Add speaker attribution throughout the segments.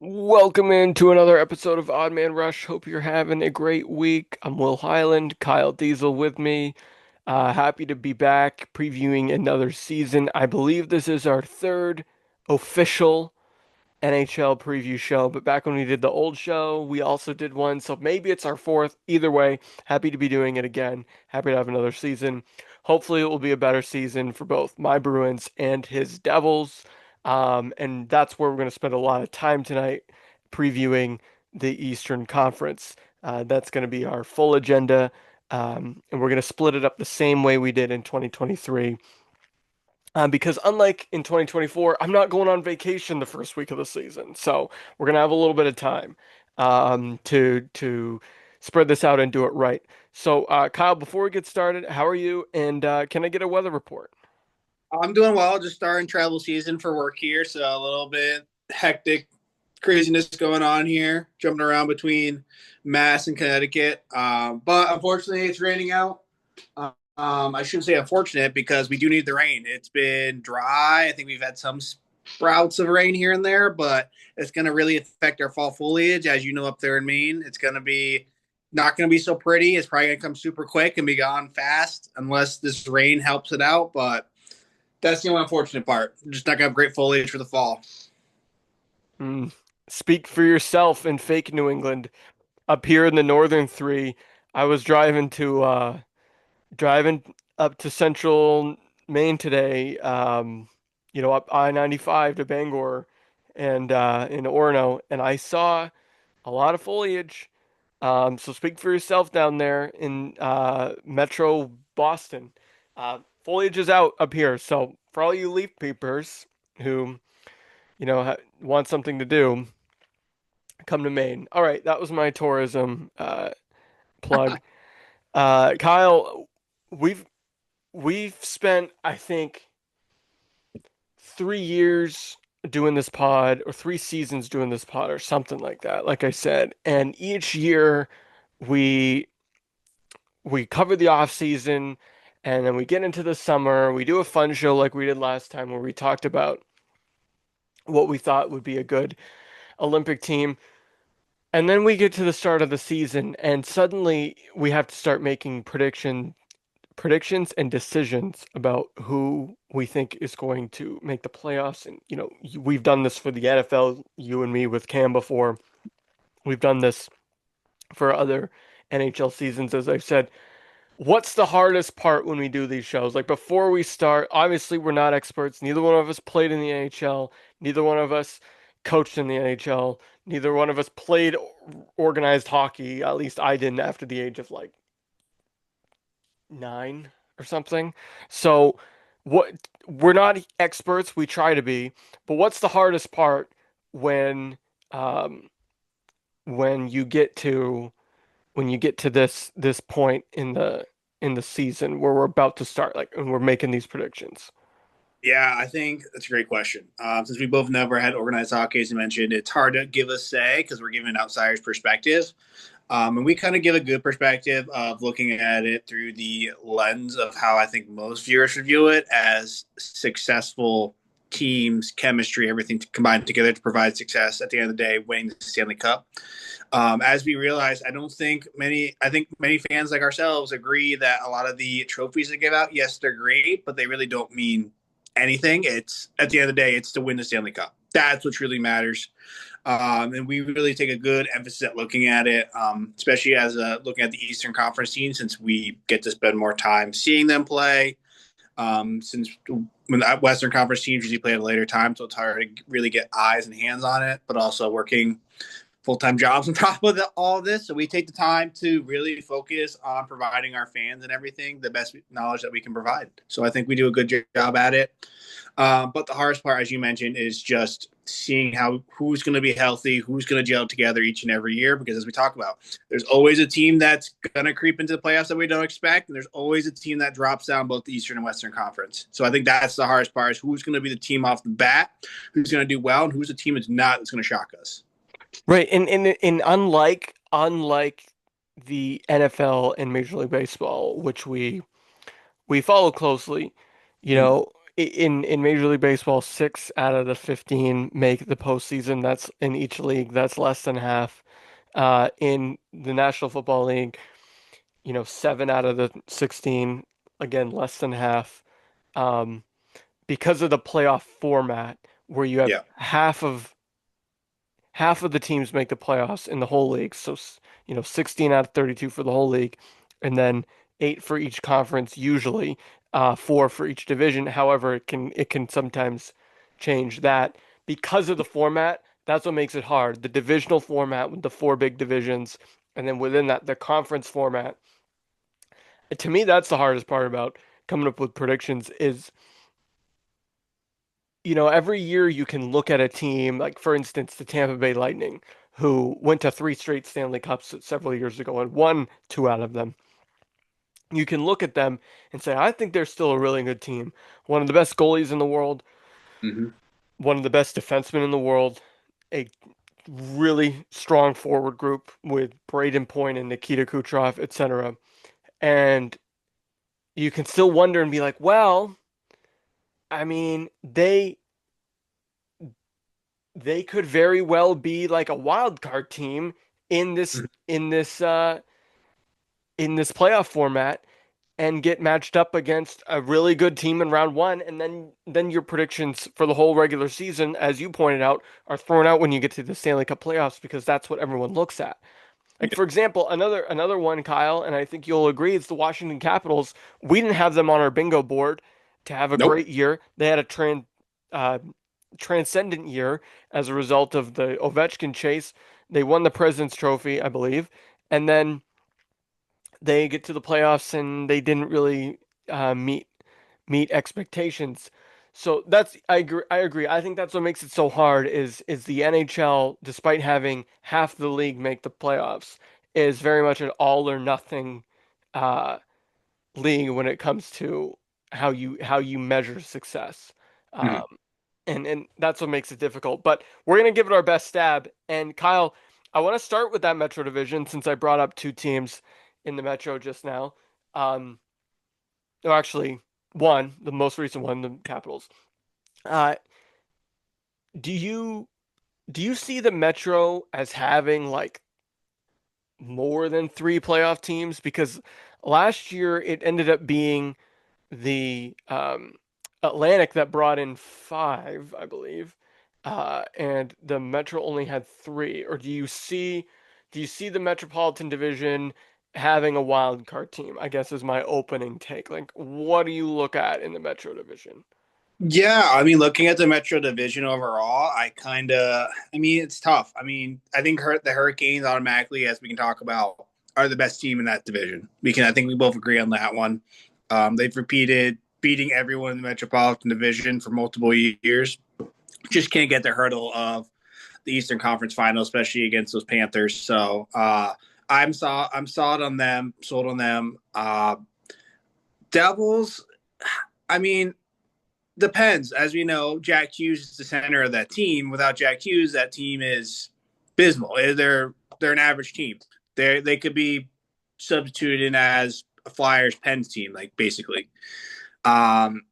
Speaker 1: Welcome into another episode of Odd Man Rush. Hope you're having a great week. I'm Will Highland, Kyle Diezel with me. Happy to be back previewing another season. I believe this is our third official NHL preview show, but back when we did the old show, we also did one, so maybe it's our fourth. Either way, happy to be doing it again. Happy to have another season. Hopefully, it will be a better season for both my Bruins and his Devils. And that's where we're going to spend a lot of time tonight previewing the Eastern Conference. That's going to be our full agenda, and we're going to split it up the same way we did in 2023. Because unlike in 2024, I'm not going on vacation the first week of the season, so we're gonna have a little bit of time to spread this out and do it right. So, Kyle, before we get started, how are you? And can I get a weather report?
Speaker 2: I'm doing well. Just starting travel season for work here, so a little bit hectic craziness going on here, jumping around between Mass and Connecticut. But unfortunately, it's raining out. I shouldn't say unfortunate because we do need the rain. It's been dry. I think we've had some sprouts of rain here and there, but it's going to really affect our fall foliage. As you know, up there in Maine, it's going to be not going to be so pretty. It's probably going to come super quick and be gone fast unless this rain helps it out. But that's the only unfortunate part. We're just not gonna have great foliage for the fall.
Speaker 1: Mm. Speak for yourself in fake New England. Up here in the northern three, I was driving up to central Maine today, up I-95 to Bangor and in Orono, and I saw a lot of foliage. So speak for yourself down there in Metro Boston. Foliage is out up here, so for all you leaf peepers who, want something to do, come to Maine. All right, that was my tourism plug. Kyle, we've we've spent, I think, 3 years doing this pod, or 3 seasons doing this pod, or something like that, like I said. And each year we we cover the off season, and then we get into the summer. We do a fun show like we did last time where we talked about what we thought would be a good Olympic team. And then we get to the start of the season, and suddenly we have to start making predictions and decisions about who we think is going to make the playoffs. And, we've done this for the NFL, you and me with Cam before. We've done this for other NHL seasons, as I've said. What's the hardest part when we do these shows? Like before we start, obviously we're not experts. Neither one of us played in the NHL. Neither one of us coached in the NHL. Neither one of us played organized hockey. At least I didn't after the age of like 9 or something. So what we're not experts, we try to be, but what's the hardest part when um when you get to this point in the season where we're about to start, like, and we're making these predictions?
Speaker 2: Yeah, I think that's a great question. Since we both never had organized hockey, as you mentioned, it's hard to give a say because we're giving an outsider's perspective. And we kind of give a good perspective of looking at it through the lens of how I think most viewers would view it as successful teams, chemistry, everything combined together to provide success at the end of the day, winning the Stanley Cup. As we realize, I think many fans like ourselves agree that a lot of the trophies they give out, yes, they're great, but they really don't mean anything. It's at the end of the day, it's to win the Stanley Cup. That's what really matters. And we really take a good emphasis at looking at it, especially as looking at the Eastern Conference team, since we get to spend more time seeing them play. Since when the Western Conference teams usually play at a later time, so it's hard to really get eyes and hands on it, but also working full-time jobs on top of all of this. So we take the time to really focus on providing our fans and everything the best knowledge that we can provide. So I think we do a good job at it. But the hardest part, as you mentioned, is just seeing who's going to be healthy, who's going to gel together each and every year. Because as we talk about, there's always a team that's going to creep into the playoffs that we don't expect, and there's always a team that drops down both the Eastern and Western Conference. So I think that's the hardest part: is who's going to be the team off the bat, who's going to do well, and who's the team that's going to shock us.
Speaker 1: Right, and unlike the NFL and Major League Baseball, which we follow closely, you
Speaker 2: Mm-hmm.
Speaker 1: know. in Major League Baseball, 6 out of the 15 make the postseason. That's in each league. That's less than half. In the National Football League, 7 out of the 16, again, less than half. Um, because of the playoff format, where you have
Speaker 2: Yeah.
Speaker 1: half of the teams make the playoffs in the whole league. So, 16 out of 32 for the whole league, and then 8 for each conference, usually, 4 for each division. However, it can sometimes change that because of the format. That's what makes it hard. The divisional format with the 4 big divisions, and then within that, the conference format. To me, that's the hardest part about coming up with predictions is every year you can look at a team, like for instance, the Tampa Bay Lightning, who went to 3 straight Stanley Cups several years ago and won 2 out of them. You can look at them and say, I think they're still a really good team. One of the best goalies in the world,
Speaker 2: Hmm.
Speaker 1: one of the best defensemen in the world, a really strong forward group with Braden Point and Nikita Kucherov, etc. And you can still wonder and be like, well, I mean, they could very well be like a wild card team in this in this uh in this playoff format and get matched up against a really good team in round one, and then your predictions for the whole regular season, as you pointed out, are thrown out when you get to the Stanley Cup playoffs because that's what everyone looks at. Like
Speaker 2: Yeah.
Speaker 1: for example, another one, Kyle, and I think you'll agree, it's the Washington Capitals. We didn't have them on our bingo board to have a
Speaker 2: Nope.
Speaker 1: great year. They had a uh, transcendent year as a result of the Ovechkin chase. They won the President's Trophy, I believe, and then they get to the playoffs and they didn't really meet expectations. So that's I agree. I agree. I think that's what makes it so hard is the NHL, despite having half the league make the playoffs, is very much an all or nothing uh, league when it comes to how you measure success.
Speaker 2: Hmm.
Speaker 1: Um, and that's what makes it difficult. But we're gonna give it our best stab. And Kyle, I want to start with that Metro division since I brought up 2 teams in the Metro just now. Um, or actually, one, the most recent one, the Capitals. Uh, do you do you see the Metro as having like more than 3 playoff teams? Because last year it ended up being the Atlantic that brought in 5, I believe, and the Metro only had 3. Or do you see the Metropolitan Division having a wild card team? I guess is my opening take. Like, what do you look at in the Metro Division?
Speaker 2: Yeah, I mean, looking at the Metro Division overall, I mean, it's tough. I mean, I think the Hurricanes automatically, as we can talk about, are the best team in that division. I think we both agree on that one. They've repeated beating everyone in the Metropolitan Division for multiple years. Just can't get the hurdle of the Eastern Conference Final, especially against those Panthers. So I'm solid on them, sold on them. Devils, I mean, depends. As we know, Jack Hughes is the center of that team. Without Jack Hughes, that team is abysmal. They're an average team. They could be substituted in as a Flyers Pens team, like basically.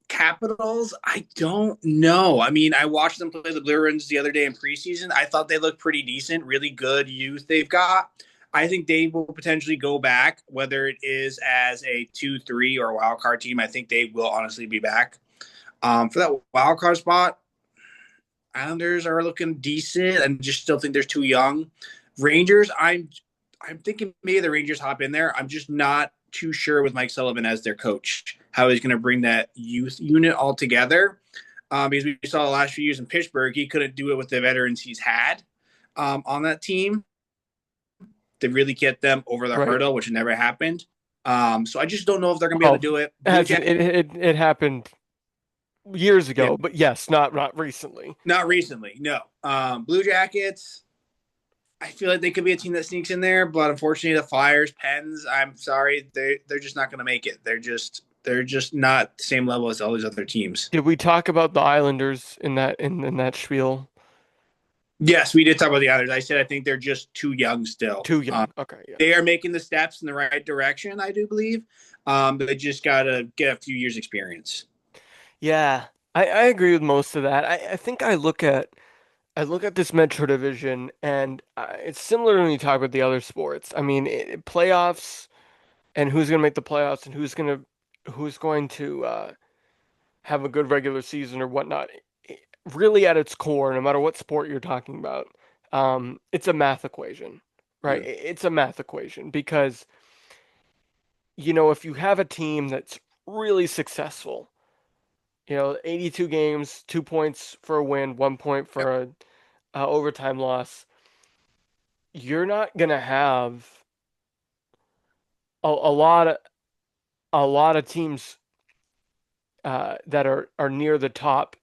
Speaker 2: Capitals, I don't know. I mean, I watched them play the Blue Rinds the other day in preseason. I thought they looked pretty decent, really good youth they've got. I think they will potentially go back, whether it is as a 2-3 or a wild card team. I think they will honestly be back. For that wild card spot, Islanders are looking decent. I just still think they're too young. Rangers, I'm thinking maybe the Rangers hop in there. I'm just not too sure with Mike Sullivan as their coach how he's going to bring that youth unit all together. Because we saw the last few years in Pittsburgh, he couldn't do it with the veterans he's had on that team to really get them over the
Speaker 1: Right.
Speaker 2: hurdle, which never happened. So I just don't know if they're going to be able
Speaker 1: Well,
Speaker 2: to do it.
Speaker 1: it
Speaker 2: Blue
Speaker 1: hasn't
Speaker 2: Jackets,
Speaker 1: it happened years
Speaker 2: yeah,
Speaker 1: ago, but yes, not recently.
Speaker 2: not recently, no. Blue Jackets, I feel like they could be a team that sneaks in there, but unfortunately, the Flyers, Pens, I'm sorry, they're just not going to make it. They're just not the same level as all these other teams.
Speaker 1: Did we talk about the Islanders in that spiel?
Speaker 2: Yes, we did talk about the others. I said I think they're just too young still.
Speaker 1: Too young. Okay, yeah.
Speaker 2: They are making the steps in the right direction, I do believe. But they just got to get a few years experience.
Speaker 1: Yeah, I agree with most of that. I think I look at this Metro division, and it's similar when you talk about the other sports. I mean, playoffs and who's going to make the playoffs and who's going to have a good regular season or whatnot. Really, at its core, no matter what sport you're talking about, it's a math equation, right?
Speaker 2: Yeah.
Speaker 1: It's a math equation because if you have a team that's really successful, 82 games, 2 points for a win, 1 point
Speaker 2: Yep.
Speaker 1: for a overtime loss, you're not gonna have a lot of teams that are near the top,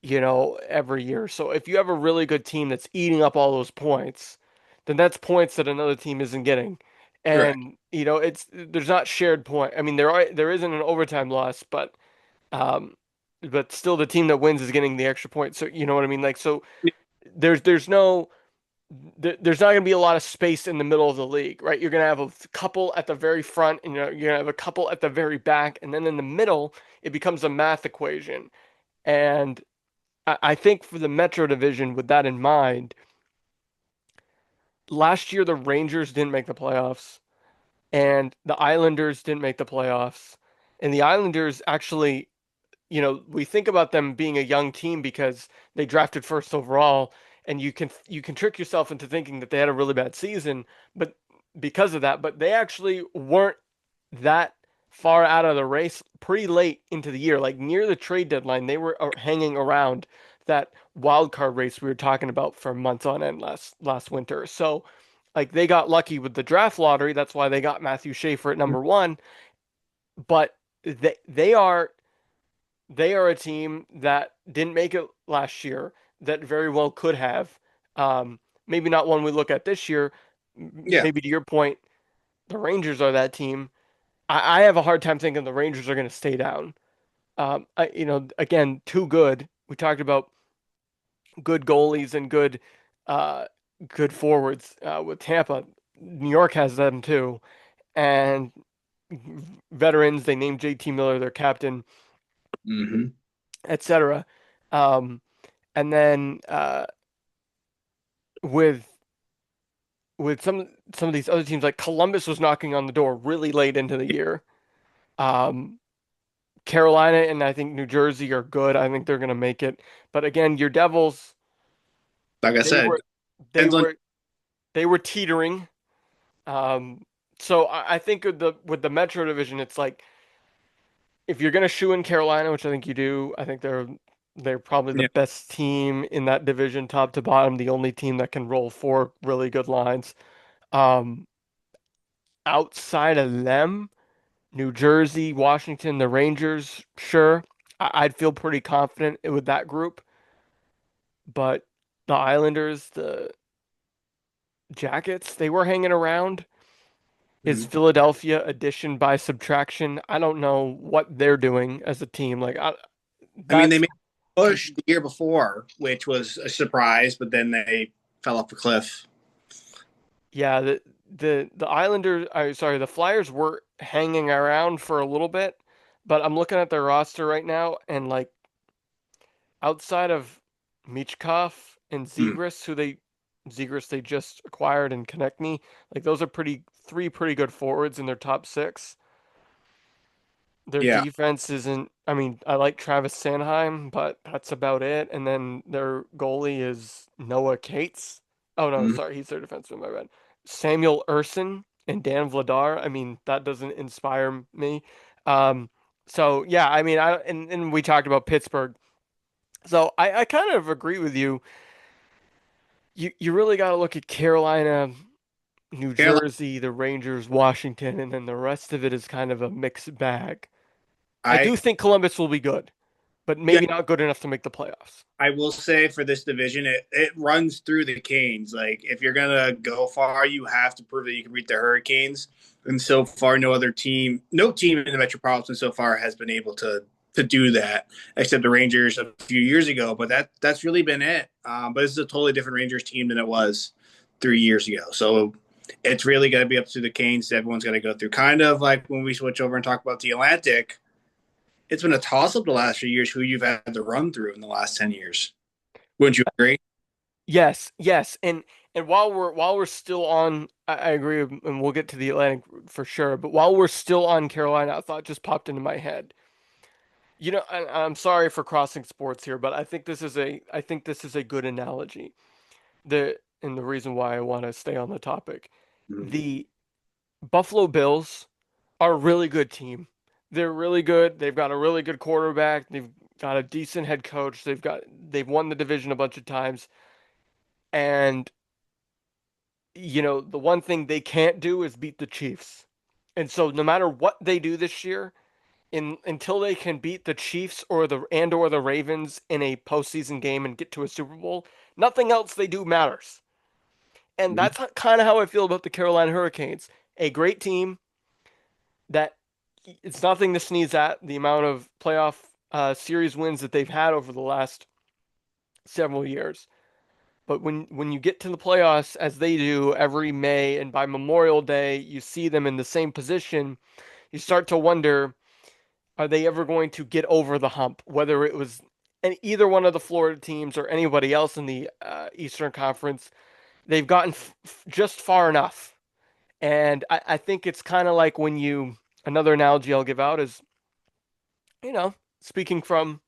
Speaker 1: every year. So if you have a really good team that's eating up all those points, then that's points that another team isn't getting.
Speaker 2: Correct.
Speaker 1: And there's not shared point. I mean, there isn't an overtime loss, um, but still the team that wins is getting the extra point. So you know what I mean? Like so, there's no there's not going to be a lot of space in the middle of the league, right? You're going to have a couple at the very front, and you're going to have a couple at the very back, and then in the middle, it becomes a math equation. And I think for the Metro division, with that in mind, last year the Rangers didn't make the playoffs, and the Islanders didn't make the playoffs, and the Islanders actually, we think about them being a young team because they drafted first overall, and you can trick yourself into thinking that they had a really bad season, but because of that, but they actually weren't that far out of the race pretty late into the year, like near the trade deadline, they were hanging around that wild card race we were talking about for months on end last winter. So, like they got lucky with the draft lottery. That's why they got Matthew Schaefer at number one. But they are a team that didn't make it last year that very well could have. Maybe not one we look at this year.
Speaker 2: Yeah.
Speaker 1: Maybe to your point, the Rangers are that team. I have a hard time thinking the Rangers are going to stay down. Again, too good. We talked about good goalies and uh, good forwards with Tampa. New York has them too, and veterans. They named JT Miller their captain,
Speaker 2: Hmm.
Speaker 1: etc. Um, and then with some of these other teams, like Columbus was knocking on the door really late into the year. Um, Carolina and I think New Jersey are good. I think they're going to make it. But again, your Devils,
Speaker 2: Like I
Speaker 1: they
Speaker 2: said,
Speaker 1: were they
Speaker 2: depends on.
Speaker 1: were they were teetering. Um, so I think with the Metro Division, it's like if you're going to shoe in Carolina, which I think you do, I think they're probably the
Speaker 2: Yeah.
Speaker 1: best team in that division, top to bottom, the only team that can roll four really good lines. Um, Outside of them, New Jersey, Washington, the Rangers, sure, I'd feel pretty confident with that group. But the Islanders, the Jackets, they were hanging around. Is
Speaker 2: Mhm.
Speaker 1: Philadelphia addition by subtraction? I don't know what they're doing as a team. Like
Speaker 2: I mean, they
Speaker 1: that's
Speaker 2: made a push the year before, which was a surprise, but then they fell off a cliff.
Speaker 1: yeah, the Islanders, sorry, the Flyers were hanging around for a little bit, but I'm looking at their roster right now, and like outside of Michkov and
Speaker 2: Mm.
Speaker 1: Zegras they just acquired and Konechny, like those are three pretty good forwards in their top six. Their
Speaker 2: Yeah.
Speaker 1: defense isn't, I mean, I like Travis Sanheim, but that's about it. And then their goalie is Noah Cates. Oh no,
Speaker 2: Mhm.
Speaker 1: sorry, he's their defenseman, my bad. Samuel Urson and Dan Vladar. I mean, that doesn't inspire me. Um, so yeah, I mean, and we talked about Pittsburgh. So I kind of agree with you. You really got to look at Carolina, New
Speaker 2: Carolina,
Speaker 1: Jersey, the Rangers, Washington, and then the rest of it is kind of a mixed bag. I
Speaker 2: I
Speaker 1: do think Columbus will be good, but
Speaker 2: yeah,
Speaker 1: maybe not good enough to make the playoffs.
Speaker 2: I will say for this division, it runs through the Canes. Like if you're gonna go far, you have to prove that you can beat the Hurricanes. And so far, no team in the Metropolitan so far has been able to do that, except the Rangers a few years ago. But that's really been it. But this is a totally different Rangers team than it was 3 years ago. So it's really got to be up to the Canes. Everyone's got to go through. Kind of like when we switch over and talk about the Atlantic. it's been a toss up the last few years who you've had to run through in the last 10 years. Wouldn't you agree?
Speaker 1: Yes, yes, and while we're still on, I agree, and we'll get to the Atlantic for sure. But while we're still on Carolina, a thought just popped into my head. I'm sorry for crossing sports here, but I think this is a good analogy. And the reason why I want to stay on the topic,
Speaker 2: Mhm.
Speaker 1: the Buffalo Bills are a really good team. They're really good. They've got a really good quarterback. They've got a decent head coach. They've won the division a bunch of times. And the one thing they can't do is beat the Chiefs. And so no matter what they do this year, until they can beat the Chiefs or the Ravens in a postseason game and get to a Super Bowl, nothing else they do matters. And
Speaker 2: Mhm.
Speaker 1: that's kind of how I feel about the Carolina Hurricanes. A great team that it's nothing to sneeze at, the amount of playoff series wins that they've had over the last several years. But when you get to the playoffs, as they do every May, and by Memorial Day, you see them in the same position, you start to wonder, are they ever going to get over the hump? Whether it was either one of the Florida teams or anybody else in the Eastern Conference, they've gotten just far enough. And I think it's kind of like another analogy I'll give out is, speaking from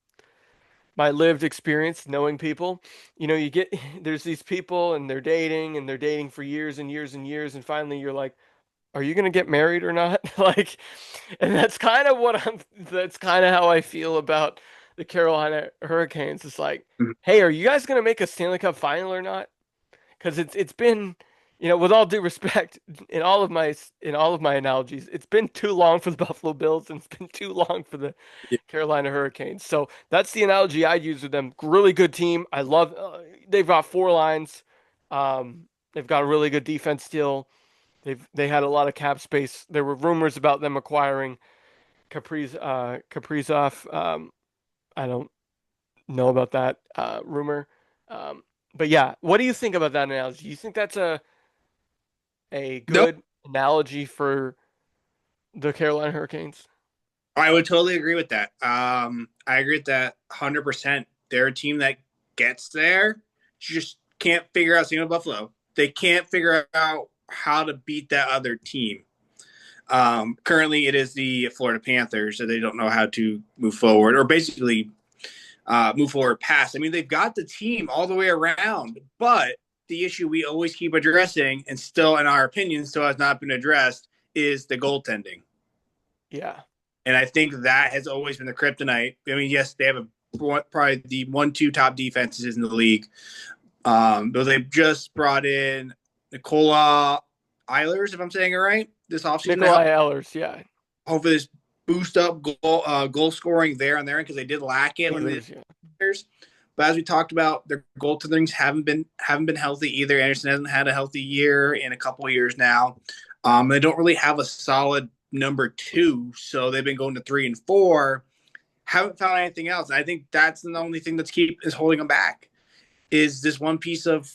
Speaker 1: my lived experience, knowing people, you get, there's these people and they're dating for years and years and years. And finally you're like, are you going to get married or not? Like, and that's kind of how I feel about the Carolina Hurricanes. It's like,
Speaker 2: Mhm.
Speaker 1: hey, are you guys going to make a Stanley Cup final or not? Because it's been, with all due respect, in all of my analogies, it's been too long for the Buffalo Bills and it's been too long for the
Speaker 2: Yeah.
Speaker 1: Carolina Hurricanes. So that's the analogy I use with them. Really good team. I love. They've got four lines. They've got a really good defense still. They had a lot of cap space. There were rumors about them acquiring Kaprizov. I don't know about that rumor. Um, but yeah, what do you think about that analogy? Do you think that's a
Speaker 2: Nope.
Speaker 1: good analogy for the Carolina Hurricanes?
Speaker 2: I would totally agree with that. I agree with that 100%. They're a team that gets there, just can't figure out single Buffalo. They can't figure out how to beat that other team. Currently, it is the Florida Panthers, so they don't know how to move forward, or basically move forward past. I mean, they've got the team all the way around, but the issue we always keep addressing, and still, in our opinion, still has not been addressed, is the goaltending.
Speaker 1: Yeah.
Speaker 2: And I think that has always been the kryptonite. I mean, yes, they have probably the 1-2 top defenses in the league. Though they've just brought in Nicola Eilers, if I'm saying it right, this offseason to help
Speaker 1: Nikolai Ehlers, yeah.
Speaker 2: hopefully this boost up goal scoring there on their end because they did lack it when the
Speaker 1: Ehlers, yeah.
Speaker 2: years. But as we talked about, their goaltendings haven't been healthy either. Anderson hasn't had a healthy year in a couple of years now. They don't really have a solid number two, so they've been going to 3 and 4. Haven't found anything else. And I think that's the only thing is holding them back is this one piece of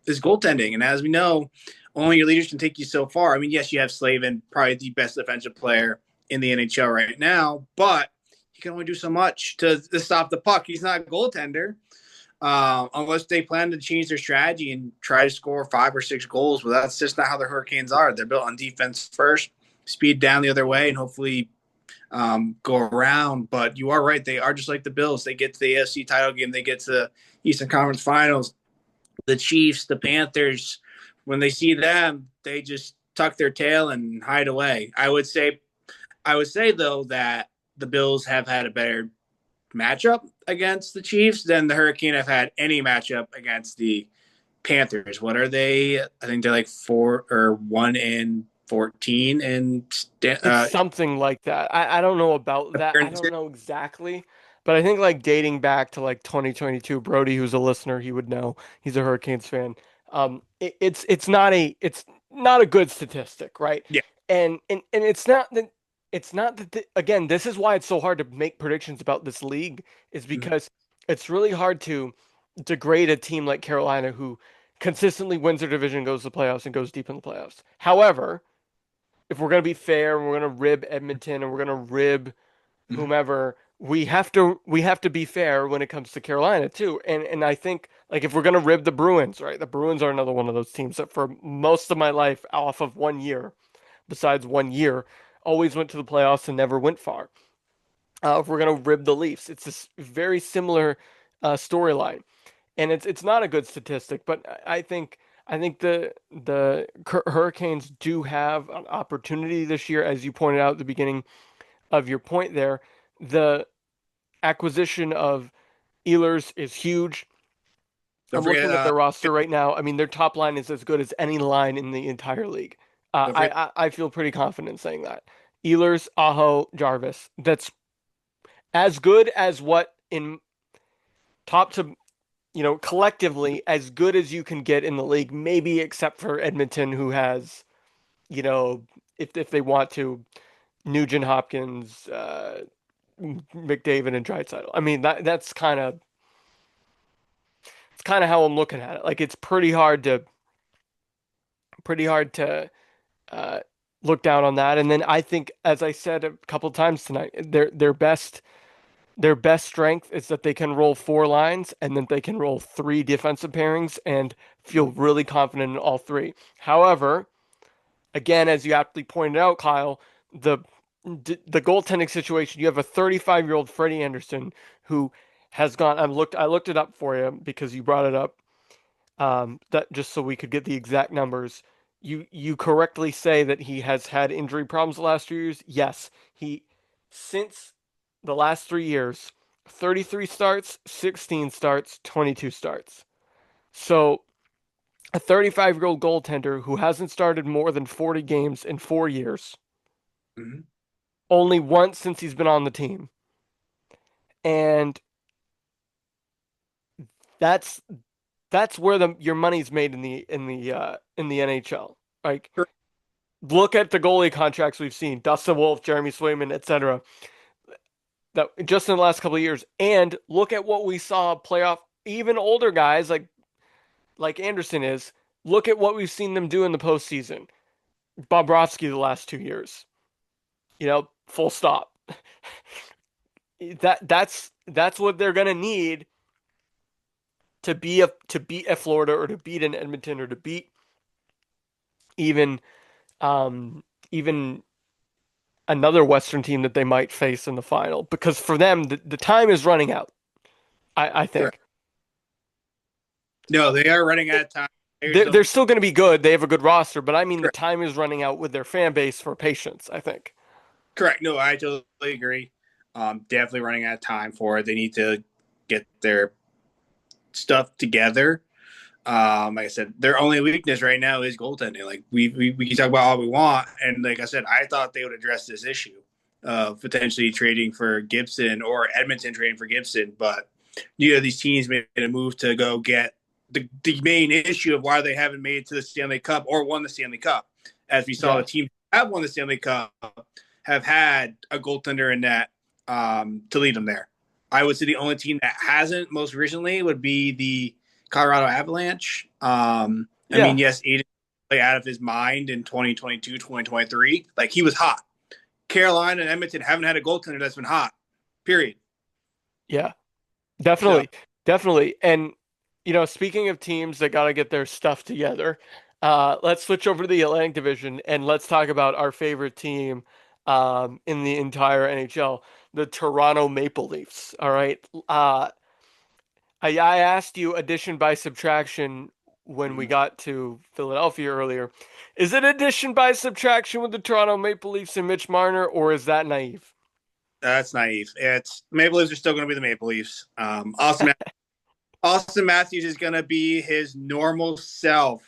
Speaker 2: this goaltending. And as we know, only your leaders can take you so far. I mean, yes, you have Slavin, probably the best defensive player in the NHL right now, but he can only do so much to stop the puck. He's not a goaltender. Unless they plan to change their strategy and try to score 5 or 6 goals. But that's just not how the Hurricanes are. They're built on defense first, speed down the other way, and hopefully go around. But you are right. They are just like the Bills. They get to the AFC title game. They get to the Eastern Conference Finals. The Chiefs, the Panthers, when they see them, they just tuck their tail and hide away. I would say though that the Bills have had a better matchup against the Chiefs than the Hurricane have had any matchup against the Panthers. What are they? I think they're like 1-14 and
Speaker 1: It's something like that. I don't know about that. I don't know exactly, but I think like dating back to like 2022, Brody, who's a listener, he would know. He's a Hurricanes fan. It's not a good statistic, right?
Speaker 2: yeah.
Speaker 1: And it's not that again, this is why it's so hard to make predictions about this league, is
Speaker 2: Mhm.
Speaker 1: because it's really hard to degrade a team like Carolina who consistently wins their division, goes to the playoffs, and goes deep in the playoffs. However, if we're going to be fair and we're going to rib Edmonton and we're going to rib
Speaker 2: Mhm.
Speaker 1: whomever, we have to be fair when it comes to Carolina too. And I think like if we're gonna rib the Bruins, right? The Bruins are another one of those teams that for most of my life, off of 1 year, besides 1 year, always went to the playoffs and never went far. If we're gonna rib the Leafs, it's this very similar storyline, and it's not a good statistic, but I think the Hurricanes do have an opportunity this year, as you pointed out at the beginning of your point there. The acquisition of Ehlers is huge.
Speaker 2: Don't
Speaker 1: I'm
Speaker 2: forget,
Speaker 1: looking at their roster right now. I mean, their top line is as good as any line in the entire league.
Speaker 2: don't forget,
Speaker 1: I feel pretty confident saying that. Ehlers, Aho, Jarvis. That's as good as what in top to collectively as good as you can get in the league, maybe except for Edmonton, who has, you know, if they want to, Nugent Hopkins, McDavid, and Draisaitl. I mean, that's kind of it's kind of how I'm looking at it. Like it's pretty hard to uh, look down on that. And then I think, as I said a couple times tonight, their best strength is that they can roll four lines and then they can roll three defensive pairings and feel really confident in all three. However, again, as you aptly pointed out, Kyle, the the goaltending situation, you have a 35-year-old Freddie Anderson who has gone. I looked it up for you because you brought it up. That just so we could get the exact numbers. You correctly say that he has had injury problems the last 2 years. Yes, he since the last 3 years, 33 starts, 16 starts, 22 starts. So a 35-year-old goaltender who hasn't started more than 40 games in 4 years,
Speaker 2: mhm.
Speaker 1: only once since he's been on the team, and that's that's where the your money's made in the NHL. Like look at the goalie contracts we've seen, Dustin Wolf, Jeremy Swayman, etc. That just in the last couple of years, and look at what we saw playoff even older guys like Anderson is. Look at what we've seen them do in the postseason. Bobrovsky the last 2 years. Full stop. That's what they're gonna need to beat a Florida or to beat an Edmonton or to beat even even another Western team that they might face in the final. Because for them, the time is running out. I
Speaker 2: Correct.
Speaker 1: think
Speaker 2: No, they are running out of time. Players
Speaker 1: they're
Speaker 2: don't.
Speaker 1: still going to be good. They have a good roster, but I mean the
Speaker 2: Correct.
Speaker 1: time is running out with their fan base for patience, I think.
Speaker 2: Correct. No, I totally agree. Definitely running out of time for it. They need to get their stuff together. Like I said, their only weakness right now is goaltending. Like we can talk about all we want, and like I said, I thought they would address this issue of potentially trading for Gibson or Edmonton trading for Gibson, but these teams made a move to go get the main issue of why they haven't made it to the Stanley Cup or won the Stanley Cup. As we saw, the
Speaker 1: Yeah.
Speaker 2: team that have won the Stanley Cup have had a goaltender in that to lead them there. I would say the only team that hasn't most recently would be the Colorado Avalanche. I mean,
Speaker 1: Yeah.
Speaker 2: yes, Aiden played out of his mind in 2022, 2023. Like he was hot. Carolina and Edmonton haven't had a goaltender that's been hot. Period.
Speaker 1: Yeah.
Speaker 2: So
Speaker 1: Definitely. Definitely. And speaking of teams that got to get their stuff together, let's switch over to the Atlantic Division and let's talk about our favorite team in the entire NHL, the Toronto Maple Leafs. All right. I asked you addition by subtraction when we got to Philadelphia earlier. Is it addition by subtraction with the Toronto Maple Leafs and Mitch Marner, or is that naive?
Speaker 2: that's naive. It's Maple Leafs are still going to be the Maple Leafs. Austin Matthews is going to be his normal self.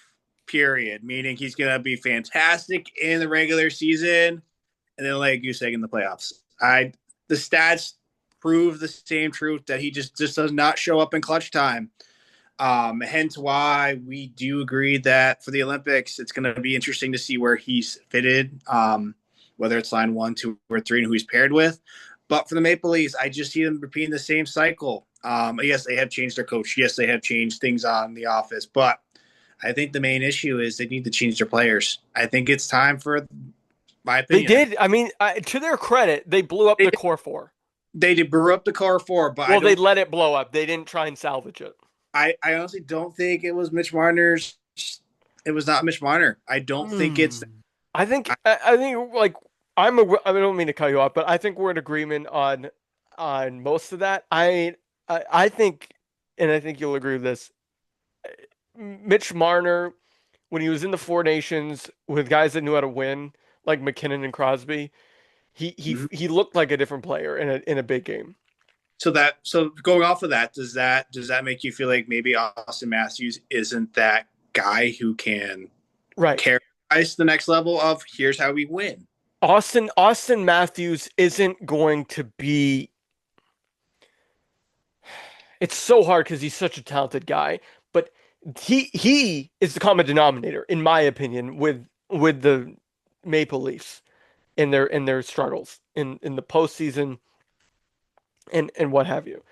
Speaker 2: Period. Meaning he's going to be fantastic in the regular season, and then like you said in the playoffs. The stats prove the same truth that he just does not show up in clutch time. Hence why we do agree that for the Olympics, it's going to be interesting to see where he's fitted, whether it's line 1, 2, or 3, and who he's paired with. But for the Maple Leafs, I just see them repeating the same cycle. Yes, they have changed their coach. Yes, they have changed things on the office. But I think the main issue is they need to change their players. I think it's time for my
Speaker 1: They
Speaker 2: opinion.
Speaker 1: did. I mean, to their credit, they blew up the core four.
Speaker 2: They did brew up the car four, but I
Speaker 1: Well, they
Speaker 2: don't.
Speaker 1: let it blow up. They didn't try and salvage it.
Speaker 2: I honestly don't think it was Mitch Marner's. It was not Mitch Marner. I don't think it's.
Speaker 1: Hmm. I think
Speaker 2: I,
Speaker 1: I think like I don't mean to cut you off, but I think we're in agreement on most of that. I think, and I think you'll agree with this. Mitch Marner, when he was in the Four Nations with guys that knew how to win, like McKinnon and Crosby,
Speaker 2: mhm.
Speaker 1: he looked like a different player in a big game.
Speaker 2: So going off of that, does that make you feel like maybe Austin Matthews isn't that guy who can
Speaker 1: Right.
Speaker 2: carry ice to the next level of here's how we win?
Speaker 1: Austin Matthews isn't going to be. It's so hard because he's such a talented guy, but he is the common denominator, in my opinion, with the Maple Leafs in their struggles in the postseason and what have you.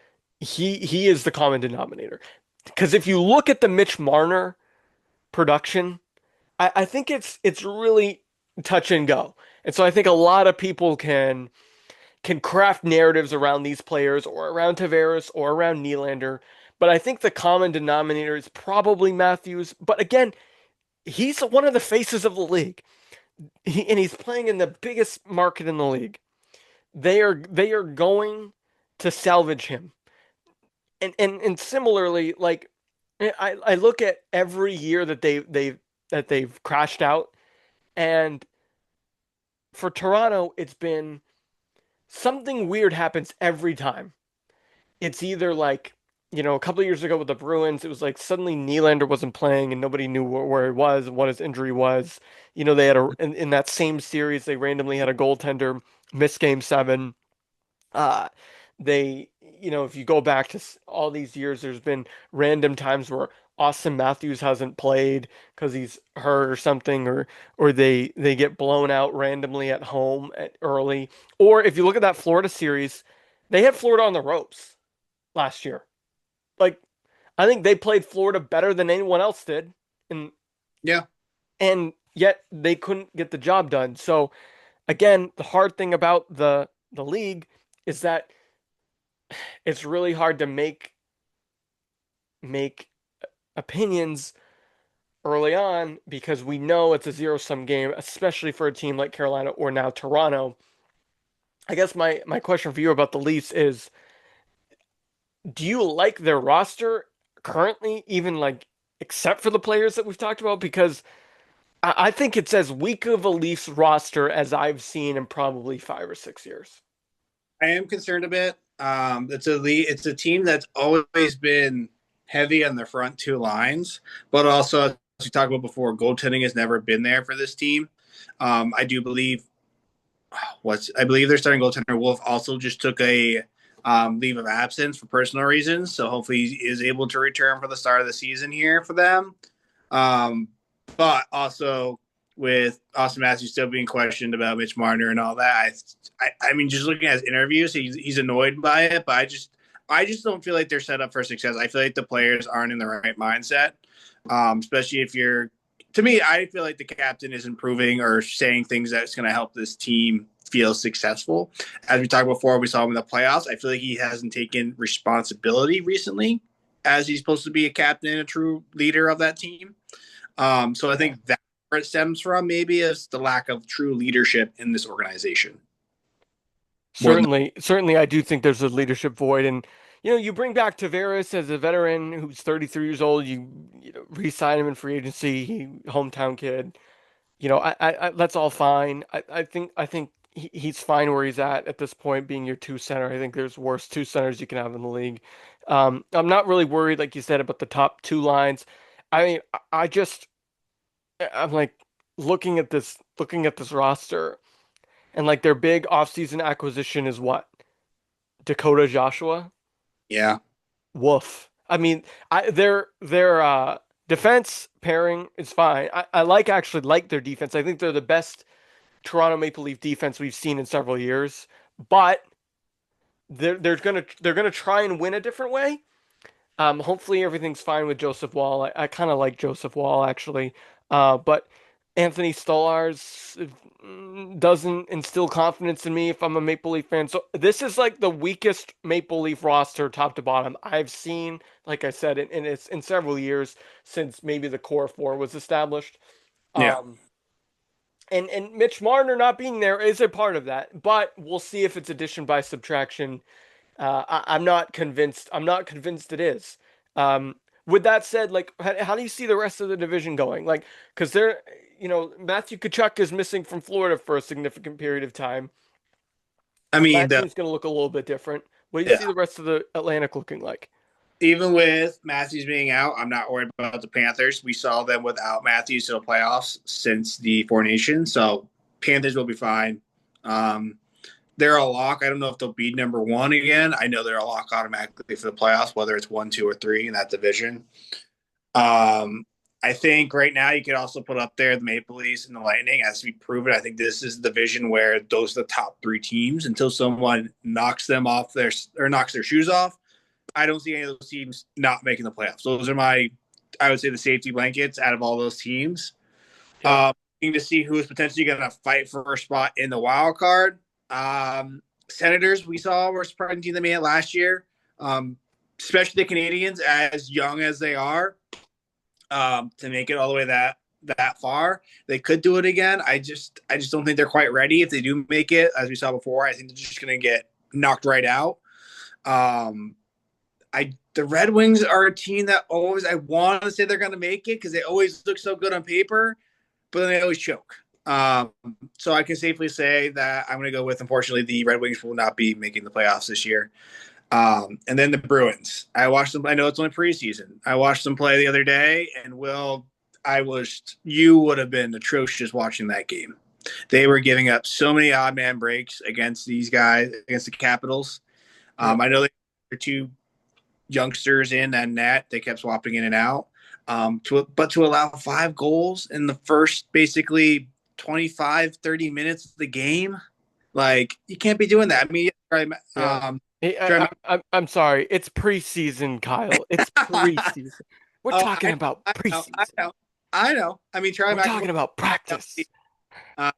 Speaker 1: He is the common denominator. Because if you look at the Mitch Marner production, I think it's really touch and go. And so I think a lot of people can craft narratives around these players or around Tavares or around Nylander. But I think the common denominator is probably Matthews. But again, he's one of the faces of the league. And he's playing in the biggest market in the league. They are going to salvage him. And similarly, like I look at every year that they've crashed out, and for Toronto, it's been something weird happens every time. It's either like, a couple of years ago with the Bruins, it was like suddenly Nylander wasn't playing and nobody knew where he was and what his injury was. They had in that same series, they randomly had a goaltender miss game seven. Uh, if you go back to all these years, there's been random times where Austin Matthews hasn't played because he's hurt or something, or they get blown out randomly at home early. Or if you look at that Florida series, they had Florida on the ropes last year. Like, I think they played Florida better than anyone else did, and
Speaker 2: Yeah,
Speaker 1: and yet they couldn't get the job done. So again, the hard thing about the league is that it's really hard to make opinions early on because we know it's a zero-sum game, especially for a team like Carolina or now Toronto. I guess my question for you about the Leafs is, do you like their roster currently, even like except for the players that we've talked about? Because I think it's as weak of a Leafs roster as I've seen in probably 5 or 6 years.
Speaker 2: I am concerned a bit. It's a team that's always been heavy on the front two lines, but also as we talked about before, goaltending has never been there for this team. I do believe I believe their starting goaltender Wolf also just took a leave of absence for personal reasons, so hopefully he is able to return for the start of the season here for them. Um, but also with Austin Matthews still being questioned about Mitch Marner and all that, I mean, just looking at his interviews, he's annoyed by it. But I just don't feel like they're set up for success. I feel like the players aren't in the right mindset, especially if you're. To me, I feel like the captain is improving or saying things that's going to help this team feel successful. As we talked before, we saw him in the playoffs. I feel like he hasn't taken responsibility recently, as he's supposed to be a captain and a true leader of that team. So I think that's where it stems from, maybe, is the lack of true leadership in this organization. More than
Speaker 1: Certainly, I do think there's a leadership void, and you bring back Tavares as a veteran who's 33 years old. You re-sign him in free agency, hometown kid. That's all fine. I think he's fine where he's at this point, being your two center. I think there's worse two centers you can have in the league. I'm not really worried, like you said, about the top two lines. I mean, I'm like looking at this roster, and like their big offseason acquisition is what? Dakota Joshua?
Speaker 2: yeah,
Speaker 1: Woof. I mean, their defense pairing is fine. I actually like their defense. I think they're the best Toronto Maple Leaf defense we've seen in several years, but they're gonna try and win a different way. Hopefully everything's fine with Joseph Wall. I kind of like Joseph Wall actually, but Anthony Stolarz doesn't instill confidence in me if I'm a Maple Leaf fan. So this is like the weakest Maple Leaf roster, top to bottom, I've seen. Like I said, it's in several years since maybe the core four was established.
Speaker 2: Yeah.
Speaker 1: Um, and Mitch Marner not being there is a part of that, but we'll see if it's addition by subtraction. I'm not convinced. I'm not convinced it is. Um, with that said, like, how do you see the rest of the division going? Like, because Matthew Tkachuk is missing from Florida for a significant period of time.
Speaker 2: I mean,
Speaker 1: That team's going to look a little bit different. What do you
Speaker 2: yeah.
Speaker 1: see the rest of the Atlantic looking like?
Speaker 2: Even with Matthews being out, I'm not worried about the Panthers. We saw them without Matthews to the playoffs since the Four Nations, so Panthers will be fine. Um, they're a lock. I don't know if they'll be number one again. I know they're a lock automatically for the playoffs, whether it's 1, 2, or 3 in that division. Um, I think right now you could also put up there the Maple Leafs and the Lightning as to be proven. I think this is the division where those are the top 3 teams until someone knocks them off their or knocks their shoes off. I don't see any of those teams not making the playoffs. Those are I would say, the safety blankets out of all those teams.
Speaker 1: Okay.
Speaker 2: To see who is potentially going to fight for a spot in the wild card. Senators, we saw were a surprising team that made it last year, especially the Canadians, as young as they are, to make it all the way that far. They could do it again. I just don't think they're quite ready. If they do make it, as we saw before, I think they're just going to get knocked right out. The Red Wings are a team that always I want to say they're going to make it because they always look so good on paper, but then they always choke. So I can safely say that I'm going to go with, unfortunately, the Red Wings will not be making the playoffs this year. And then the Bruins. I watched them. I know it's only preseason. I watched them play the other day, and you would have been atrocious watching that game. They were giving up so many odd man breaks against these guys, against the Capitals.
Speaker 1: Yep.
Speaker 2: I know they're two youngsters in that net. They kept swapping in and out. To allow 5 goals in the first basically 25, 30 minutes of the game, like, you can't be doing that. I mean,
Speaker 1: Yeah. Hey,
Speaker 2: try
Speaker 1: I'm sorry. It's preseason, Kyle. It's preseason. We're
Speaker 2: oh,
Speaker 1: talking about
Speaker 2: I know, I
Speaker 1: preseason.
Speaker 2: know, I know. I mean, Charlie
Speaker 1: We're talking
Speaker 2: McAvoy.
Speaker 1: about practice.
Speaker 2: I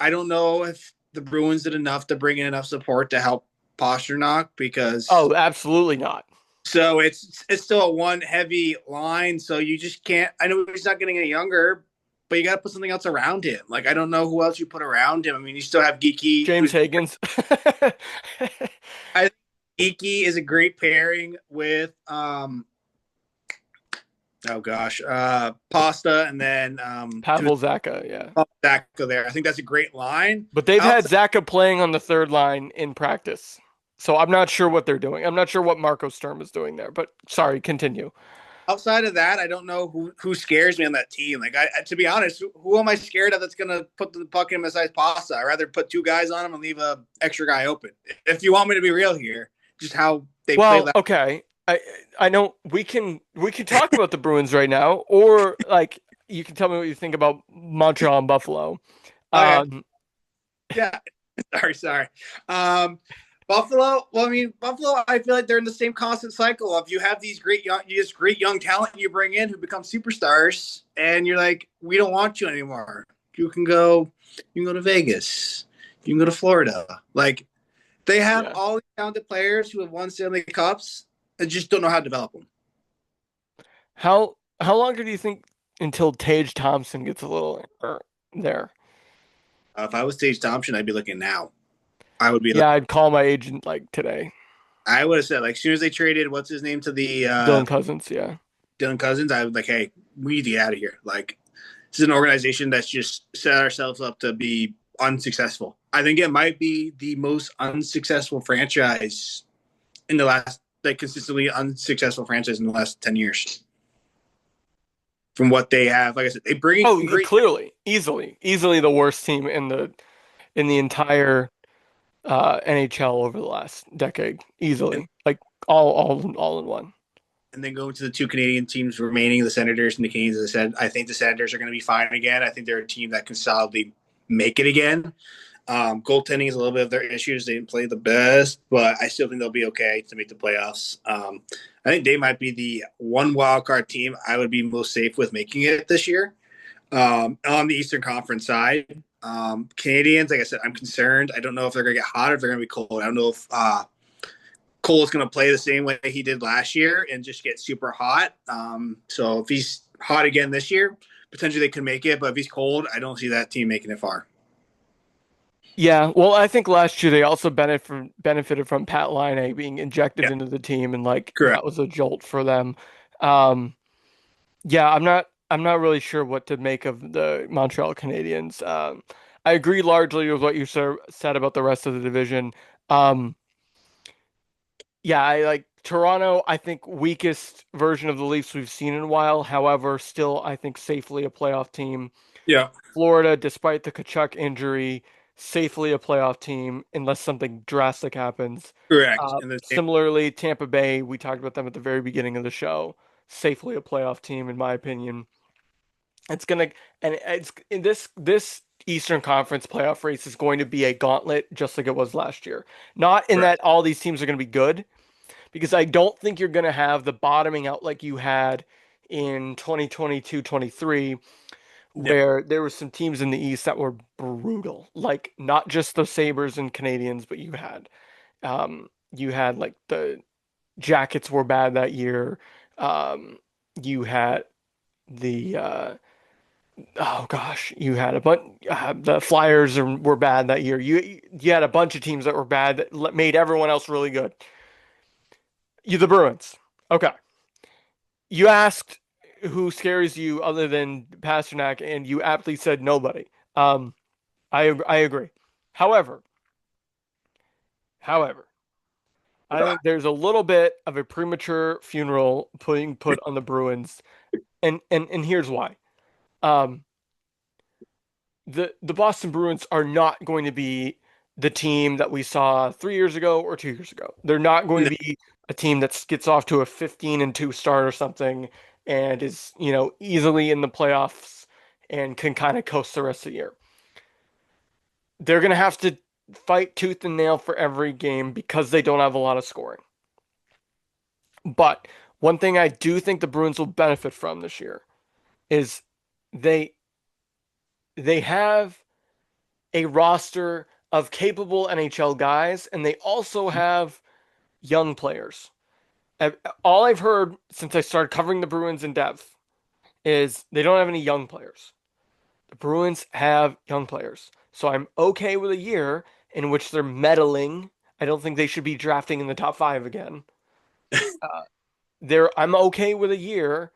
Speaker 2: don't know if the Bruins did enough to bring in enough support to help Pasternak because
Speaker 1: Oh, absolutely not.
Speaker 2: so it's still a one heavy line. So you just can't. I know he's not getting any younger, but you got to put something else around him. Like, I don't know who else you put around him. I mean, you still have Geeky,
Speaker 1: James
Speaker 2: who's
Speaker 1: Higgins.
Speaker 2: I think Geeky is a great pairing with oh gosh, Pasta, and then
Speaker 1: Pavel Zacha, yeah.
Speaker 2: Dacko there. I think that's a great line.
Speaker 1: But they've had
Speaker 2: Outside,
Speaker 1: Zacha playing on the third line in practice. So I'm not sure what they're doing. I'm not sure what Marco Sturm is doing there. But sorry, continue.
Speaker 2: outside of that, I don't know who scares me on that team. Like, to be honest, who am I scared of that's going to put the puck in besides Pasta? I'd rather put 2 guys on him and leave a extra guy open. If you want me to be real here, just how they play
Speaker 1: Well,
Speaker 2: that.
Speaker 1: okay. I know we can talk about the Bruins right now, or like you can tell me what you think about Montreal and Buffalo.
Speaker 2: Okay,
Speaker 1: Um,
Speaker 2: yeah. Sorry. Buffalo. Well, I mean, Buffalo. I feel like they're in the same constant cycle of you have these great young talent you bring in who become superstars, and you're like, we don't want you anymore. You can go to Vegas. You can go to Florida. Like, they have
Speaker 1: yeah.
Speaker 2: all these talented players who have won Stanley Cups and just don't know how to develop them.
Speaker 1: How longer do you think until Tage Thompson gets a little there?
Speaker 2: If I was Tage Thompson, I'd be looking now. I would be.
Speaker 1: Yeah, I'd call my agent like today.
Speaker 2: I would have said, like, as soon as they traded what's his name to the
Speaker 1: Dylan Cousins, yeah.
Speaker 2: Dylan Cousins, I was like, hey, we need to get out of here. Like, this is an organization that's just set ourselves up to be unsuccessful. I think it might be the most unsuccessful franchise in the last, like, consistently unsuccessful franchise in the last 10 years. From what they have, like I said, they bring
Speaker 1: Oh,
Speaker 2: in great.
Speaker 1: clearly, easily the worst team in the entire NHL over the last decade.
Speaker 2: And,
Speaker 1: Easily. Like all in one.
Speaker 2: and then going to the 2 Canadian teams remaining, the Senators and the Canes, as I said, I think the Senators are going to be fine again. I think they're a team that can solidly make it again. Goaltending is a little bit of their issues. They didn't play the best, but I still think they'll be okay to make the playoffs. I think they might be the one wild card team I would be most safe with making it this year. On the Eastern Conference side, Canadians, like I said, I'm concerned. I don't know if they're going to get hot or if they're going to be cold. I don't know if Cole is going to play the same way he did last year and just get super hot. So if he's hot again this year, potentially they can make it. But if he's cold, I don't see that team making it far.
Speaker 1: Yeah, well, I think last year they also benefited from Pat Line being injected
Speaker 2: Yeah,
Speaker 1: into the team, and like
Speaker 2: correct.
Speaker 1: that was a jolt for them. Um, yeah, I'm not really sure what to make of the Montreal Canadiens. I agree largely with what you said about the rest of the division. Um, yeah, I like Toronto. I think weakest version of the Leafs we've seen in a while. However, still I think safely a playoff team.
Speaker 2: Yeah,
Speaker 1: Florida, despite the Kachuk injury, safely a playoff team unless something drastic happens.
Speaker 2: correct. And the same.
Speaker 1: Similarly, Tampa Bay, we talked about them at the very beginning of the show, safely a playoff team in my opinion. It's gonna and it's in this Eastern Conference playoff race is going to be a gauntlet just like it was last year. Not in that
Speaker 2: Correct.
Speaker 1: all these teams are going to be good, because I don't think you're going to have the bottoming out like you had in 2022-23
Speaker 2: Yeah,
Speaker 1: where there were some teams in the East that were brutal. Like not just the Sabres and Canadians, but you had like the Jackets were bad that year. Um, you had the oh gosh, you had a bunch. The Flyers were bad that year. You had a bunch of teams that were bad that made everyone else really good. You the Bruins. Okay. You asked who scares you other than Pasternak, and you aptly said nobody. I agree. However, however, I think there's a little bit of a premature funeral being put on the Bruins, and here's why. Um, the Boston Bruins are not going to be the team that we saw 3 years ago or 2 years ago. They're not going to
Speaker 2: no,
Speaker 1: be a team that gets off to a 15-2 start or something and is, easily in the playoffs and can kind of coast the rest of the year. They're going to have to fight tooth and nail for every game because they don't have a lot of scoring. But one thing I do think the Bruins will benefit from this year is they they have a roster of capable NHL guys, and they also have young players. All I've heard since I started covering the Bruins in depth is they don't have any young players. The Bruins have young players. So I'm okay with a year in which they're meddling. I don't think they should be drafting in the top five again. Uh, I'm okay with a year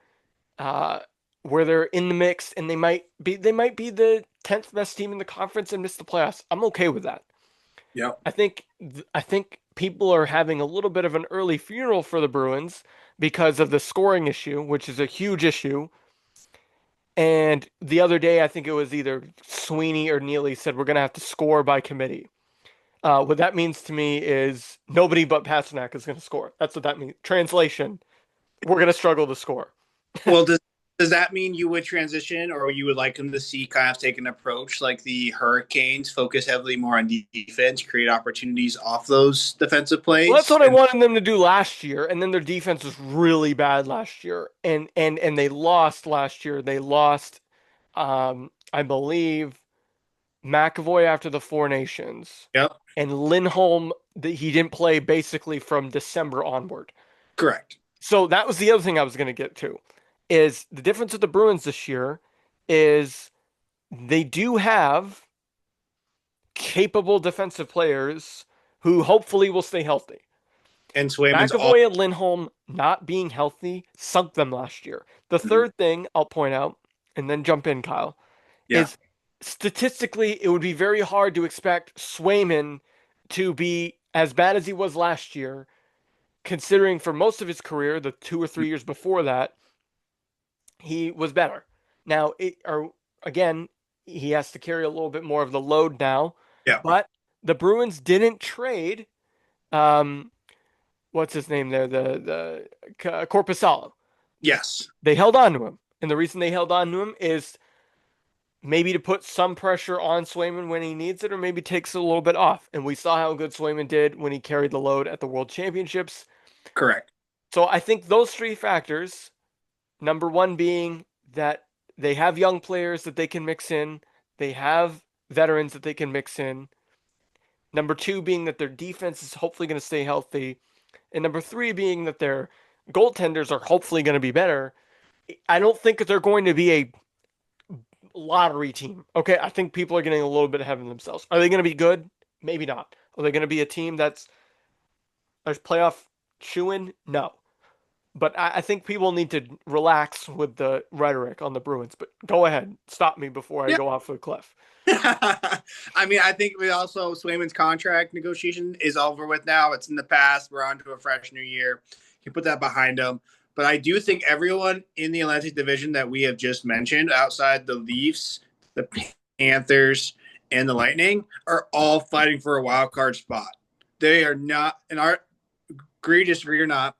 Speaker 1: uh, where they're in the mix and they might be the 10th best team in the conference and miss the playoffs. I'm okay with that.
Speaker 2: yeah.
Speaker 1: I think people are having a little bit of an early funeral for the Bruins because of the scoring issue, which is a huge issue. And the other day, I think it was either Sweeney or Neely said we're going to have to score by committee. What that means to me is nobody but Pasternak is going to score. That's what that means. Translation: we're going to struggle to score.
Speaker 2: Well, does that mean you would transition, or you would like them to see kind of take an approach like the Hurricanes, focus heavily more on defense, create opportunities off those defensive
Speaker 1: Well, that's
Speaker 2: plays?
Speaker 1: what I
Speaker 2: And
Speaker 1: wanted them to do last year, and then their defense was really bad last year, and they lost last year. They lost, I believe, McAvoy after the Four Nations,
Speaker 2: yep,
Speaker 1: and Lindholm. He didn't play basically from December onward.
Speaker 2: correct.
Speaker 1: So that was the other thing I was going to get to, is the difference with the Bruins this year is they do have capable defensive players who hopefully will stay healthy.
Speaker 2: And Swayman's all
Speaker 1: McAvoy and Lindholm not being healthy sunk them last year. The third thing I'll point out, and then jump in, Kyle,
Speaker 2: yeah,
Speaker 1: is statistically, it would be very hard to expect Swayman to be as bad as he was last year, considering for most of his career, the 2 or 3 years before that, he was better. Now, again, he has to carry a little bit more of the load now,
Speaker 2: yeah,
Speaker 1: but the Bruins didn't trade. Um, what's his name there? The Corpusalo.
Speaker 2: yes,
Speaker 1: They held on to him, and the reason they held on to him is maybe to put some pressure on Swayman when he needs it, or maybe takes it a little bit off. And we saw how good Swayman did when he carried the load at the World Championships.
Speaker 2: correct.
Speaker 1: So I think those three factors, number one being that They have young players that they can mix in. They have veterans that they can mix in. Number two being that their defense is hopefully going to stay healthy. And number three being that their goaltenders are hopefully going to be better. I don't think that they're going to be a lottery team. Okay, I think people are getting a little bit ahead of themselves. Are they going to be good? Maybe not. Are they going to be a team that's a playoff shoo-in? No. But I think people need to relax with the rhetoric on the Bruins. But go ahead, stop me before I
Speaker 2: Yeah.
Speaker 1: go off a cliff.
Speaker 2: I mean, I think we also Swayman's contract negotiation is over with now. It's in the past. We're on to a fresh new year. You put that behind him. But I do think everyone in the Atlantic Division that we have just mentioned, outside the Leafs, the Panthers, and the Lightning, are all fighting for a wild card spot. They are not, in our agree, disagree or not,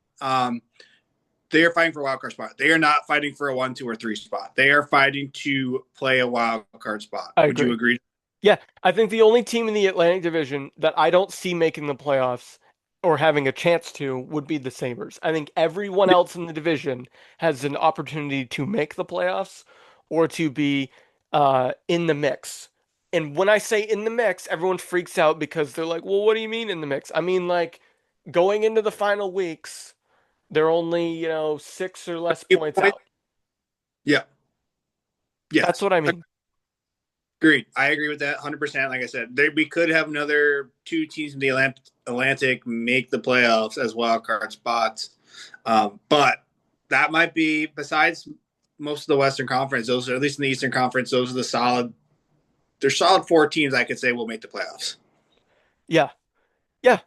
Speaker 2: they are fighting for a wild card spot. They are not fighting for a 1, 2, or 3 spot. They are fighting to play a wild card spot.
Speaker 1: I
Speaker 2: Would you
Speaker 1: agree.
Speaker 2: agree?
Speaker 1: Yeah, I think the only team in the Atlantic Division that I don't see making the playoffs or having a chance to would be the Sabres. I think everyone else in the division has an opportunity to make the playoffs or to be in the mix. And when I say in the mix, everyone freaks out because they're like, well, what do you mean in the mix? I mean, like going into the final weeks, they're only, six or less points out.
Speaker 2: Yeah.
Speaker 1: That's
Speaker 2: Yes.
Speaker 1: what I mean.
Speaker 2: Agreed. I agree with that 100%. Like I said, we could have another two teams in the Atlantic make the playoffs as wild card spots. But that might be, besides most of the Western Conference, those are, at least in the Eastern Conference, those are there's solid four teams I could say will make the playoffs.
Speaker 1: Yeah. Yeah,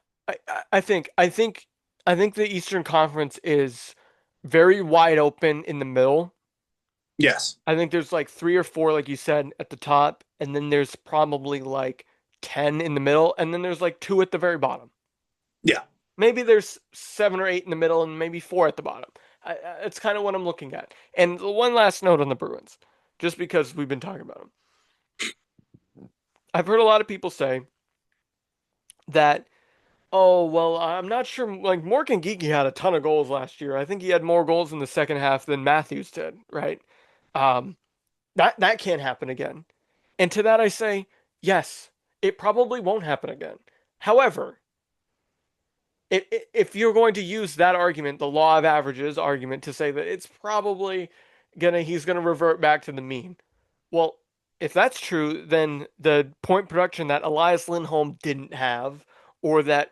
Speaker 1: I think the Eastern Conference is very wide open in the middle.
Speaker 2: Yes.
Speaker 1: I think there's like three or four, like you said, at the top, and then there's probably like 10 in the middle, and then there's like two at the very bottom.
Speaker 2: Yeah.
Speaker 1: Maybe there's seven or eight in the middle, and maybe four at the bottom. It's kind of what I'm looking at. And one last note on the Bruins, just because we've been talking about them. I've heard a lot of people say that, oh, well, I'm not sure. Like Morgan Geekie had a ton of goals last year. I think he had more goals in the second half than Matthews did, right? Um, that can't happen again. And to that I say, yes, it probably won't happen again. However, if you're going to use that argument, the law of averages argument, to say that it's probably he's gonna revert back to the mean. Well, if that's true, then the point production that Elias Lindholm didn't have, or that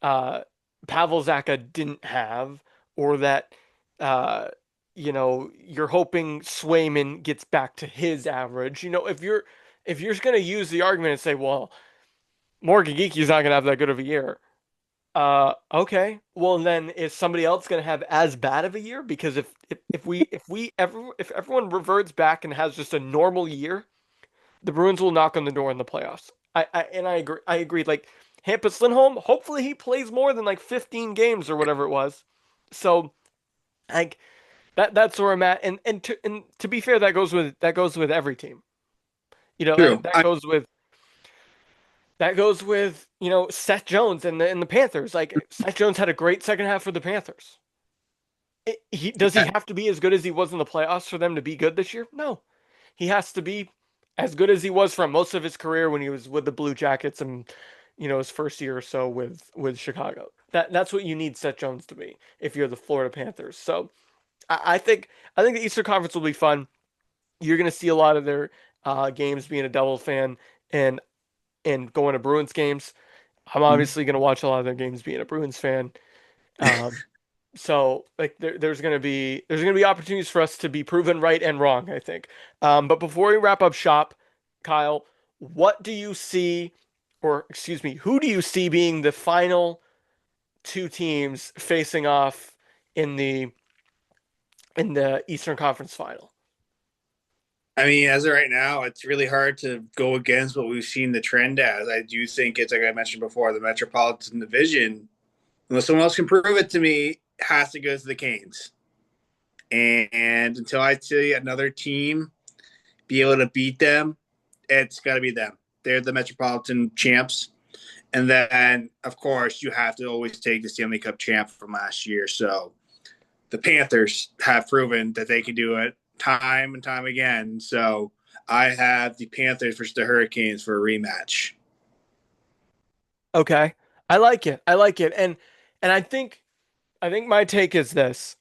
Speaker 1: uh, Pavel Zacha didn't have, or that uh, you're hoping Swayman gets back to his average. If you're going to use the argument and say, well, Morgan Geekie's not going to have that good of a year. Okay. Well, then is somebody else going to have as bad of a year? Because if everyone reverts back and has just a normal year, the Bruins will knock on the door in the playoffs. I agree. I agree. Like Hampus Lindholm, hopefully he plays more than like 15 games or whatever it was. So like that's where I'm at. And to be fair, that goes with every team.
Speaker 2: True.
Speaker 1: That goes with Seth Jones and the Panthers. Like Seth Jones had a great second half for the Panthers. Does he have to be as good as he was in the playoffs for them to be good this year? No. He has to be as good as he was for most of his career when he was with the Blue Jackets and his first year or so with Chicago. That's what you need Seth Jones to be if you're the Florida Panthers. So I think the Eastern Conference will be fun. You're going to see a lot of their games being a Devils fan and going to Bruins games. I'm obviously going to watch a lot of their games being a Bruins fan. Um, so like there's gonna be opportunities for us to be proven right and wrong, I think. But before we wrap up shop, Kyle, what do you see, or excuse me, who do you see being the final two teams facing off in the Eastern Conference Final?
Speaker 2: I mean, as of right now, it's really hard to go against what we've seen the trend as. I do think it's like I mentioned before, the Metropolitan Division, unless someone else can prove it to me, has to go to the Canes. And until I see another team be able to beat them, it's got to be them. They're the Metropolitan champs. And then, of course, you have to always take the Stanley Cup champ from last year. So the Panthers have proven that they can do it time and time again. So I have the Panthers versus the Hurricanes for a rematch.
Speaker 1: Okay. I like it. I like it. And I think my take is this.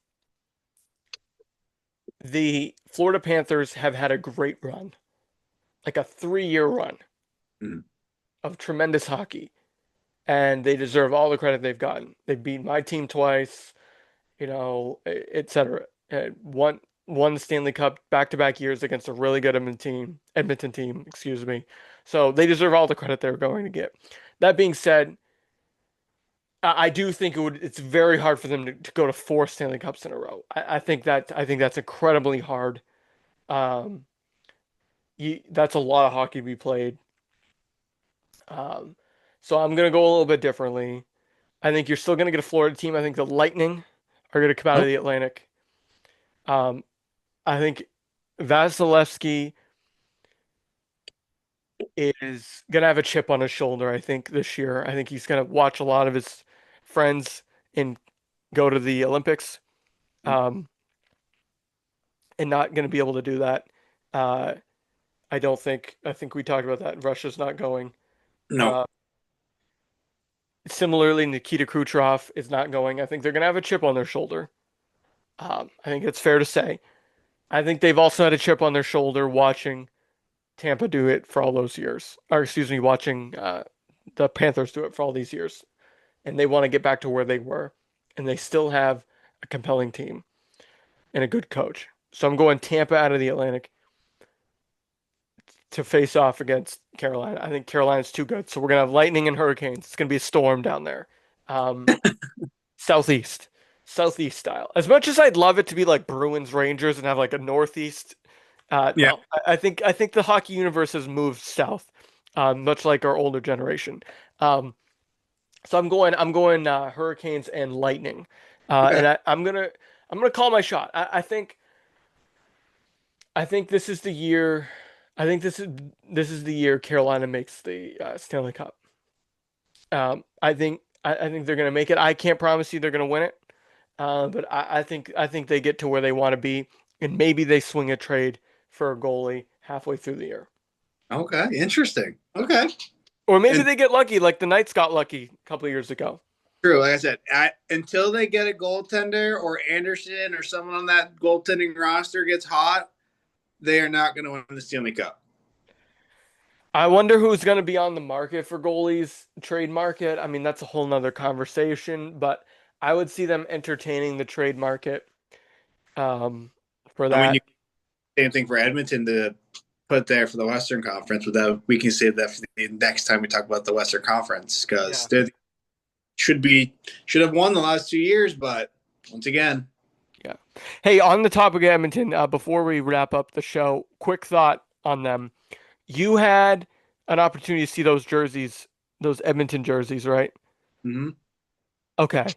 Speaker 1: The Florida Panthers have had a great run, like a 3-year run
Speaker 2: Mhm.
Speaker 1: of tremendous hockey, and they deserve all the credit they've gotten. They've beat my team twice, etc. Won the Stanley Cup back-to-back years against a really good Edmonton team, excuse me. So they deserve all the credit they're going to get. That being said, I do think it's very hard for them to go to 4 Stanley Cups in a row. I think that's incredibly hard. Um, that's a lot of hockey to be played. Um, so I'm gonna go a little bit differently. I think you're still gonna get a Florida team. I think the Lightning are gonna come out
Speaker 2: Oh,
Speaker 1: of the Atlantic. Um, I think Vasilevsky is gonna have a chip on his shoulder, I think, this year. I think he's gonna watch a lot of his friends and go to the Olympics, um, and not gonna be able to do that. Uh, I don't think. I think we talked about that. Russia's not going.
Speaker 2: no.
Speaker 1: Uh, Similarly, Nikita Kucherov is not going. I think they're gonna have a chip on their shoulder. I think it's fair to say. I think they've also had a chip on their shoulder watching Tampa do it for all those years, or excuse me, watching the Panthers do it for all these years, and they want to get back to where they were, and they still have a compelling team and a good coach. So I'm going Tampa out of the Atlantic to face off against Carolina. I think Carolina's too good, so we're gonna have lightning and hurricanes. It's gonna be a storm down there. Um, Southeast, Southeast style. As much as I'd love it to be like Bruins Rangers and have like a Northeast,
Speaker 2: Yeah.
Speaker 1: no, I think the hockey universe has moved south, much like our older generation. Um, so I'm going Hurricanes and Lightning,
Speaker 2: Okay.
Speaker 1: and I'm gonna call my shot. I think this is the year. I think this is the year Carolina makes the Stanley Cup. I think they're gonna make it. I can't promise you they're gonna win it. But I think they get to where they want to be, and maybe they swing a trade for a goalie halfway through the year,
Speaker 2: Okay. Interesting. Okay.
Speaker 1: or maybe
Speaker 2: And
Speaker 1: they get lucky, like the Knights got lucky a couple of years ago.
Speaker 2: true, like I said, until they get a goaltender or Anderson or someone on that goaltending roster gets hot, they are not going to win the Stanley Cup.
Speaker 1: I wonder who's going to be on the market for goalies, trade market. I mean, that's a whole nother conversation, but I would see them entertaining the trade market um, for
Speaker 2: I mean, you
Speaker 1: that.
Speaker 2: same thing for Edmonton to put there for the Western Conference, but that we can save that for the next time we talk about the Western Conference because
Speaker 1: Yeah.
Speaker 2: they should have won the last 2 years, but once again,
Speaker 1: Yeah. Hey, on the topic of Edmonton, before we wrap up the show, quick thought on them. You had an opportunity to see those jerseys, those Edmonton jerseys, right?
Speaker 2: mm-hmm.
Speaker 1: Okay.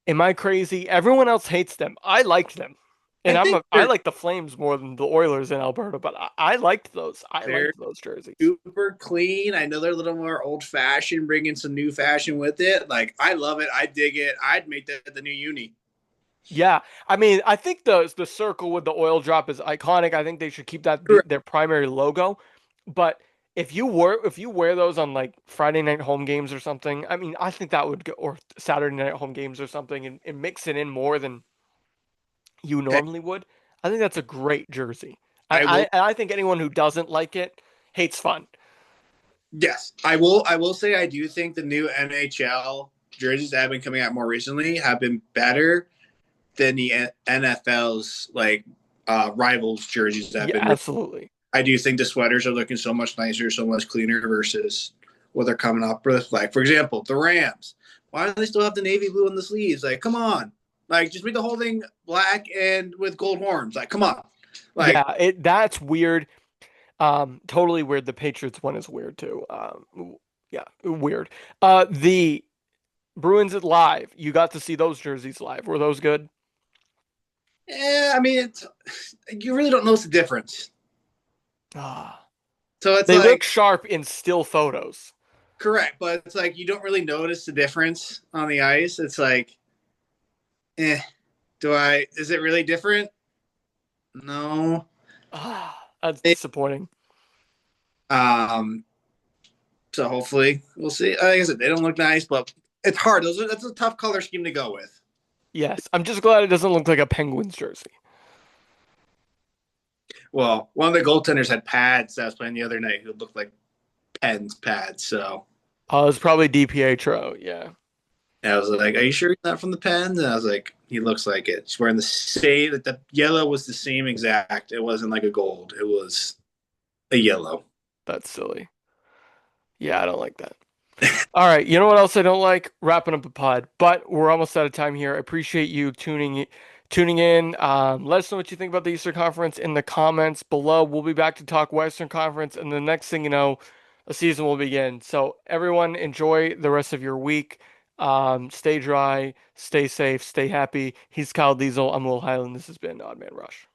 Speaker 1: Am I crazy? Everyone else hates them. I liked them. And
Speaker 2: I think
Speaker 1: I like the Flames more than the Oilers in Alberta, but I liked those. I
Speaker 2: they're
Speaker 1: liked those jerseys.
Speaker 2: super clean. I know they're a little more old fashioned, bringing some new fashion with it. Like I love it. I dig it. I'd make that the new uni.
Speaker 1: Yeah. I mean, I think the circle with the oil drop is iconic. I think they should keep that be
Speaker 2: Correct.
Speaker 1: their primary logo. But if you wear those on like Friday night home games or something, I mean, I think that would go, or Saturday night home games or something, and mix it in more than you
Speaker 2: Okay.
Speaker 1: normally would. I think that's a great jersey. I
Speaker 2: I will.
Speaker 1: I think anyone who doesn't like it hates fun.
Speaker 2: Yes, I will. I will say I do think the new NHL jerseys that have been coming out more recently have been better than the NFL's like rivals jerseys that have
Speaker 1: Yeah,
Speaker 2: been.
Speaker 1: absolutely.
Speaker 2: I do think the sweaters are looking so much nicer, so much cleaner versus what they're coming up with. Like for example, the Rams. Why do they still have the navy blue on the sleeves? Like, come on! Like, just make the whole thing black and with gold horns. Like, come on! Like,
Speaker 1: Yeah, that's weird. Totally weird. The Patriots one is weird too. Yeah, weird. The Bruins at live. You got to see those jerseys live. Were those good?
Speaker 2: I mean, you really don't notice the difference.
Speaker 1: Ah,
Speaker 2: So it's
Speaker 1: they look
Speaker 2: like
Speaker 1: sharp in still photos.
Speaker 2: correct, but it's like you don't really notice the difference on the ice. It's like, do I? Is it really different? No.
Speaker 1: Ah, that's disappointing.
Speaker 2: Um, so hopefully we'll see. Like I said, they don't look nice, but it's hard. That's a tough color scheme to go with.
Speaker 1: Yes, I'm just glad it doesn't look like a Penguins jersey.
Speaker 2: Well, one of the goaltenders had pads that I was playing the other night who looked like Pens pads. So
Speaker 1: It's probably DiPietro. Yeah,
Speaker 2: I was like, "Are you sure he's not from the Pens?" And I was like, "He looks like it." He's wearing the same. That the yellow was the same exact. It wasn't like a gold. It was a yellow.
Speaker 1: that's silly. Yeah, I don't like that. All right, you know what else I don't like? Wrapping up a pod, but we're almost out of time here. I appreciate you tuning in. Let us know what you think about the Eastern Conference in the comments below. We'll be back to talk Western Conference, and the next thing you know, a season will begin. So everyone, enjoy the rest of your week. Stay dry, stay safe, stay happy. He's Kyle Diesel. I'm Will Highland. This has been Odd Man Rush.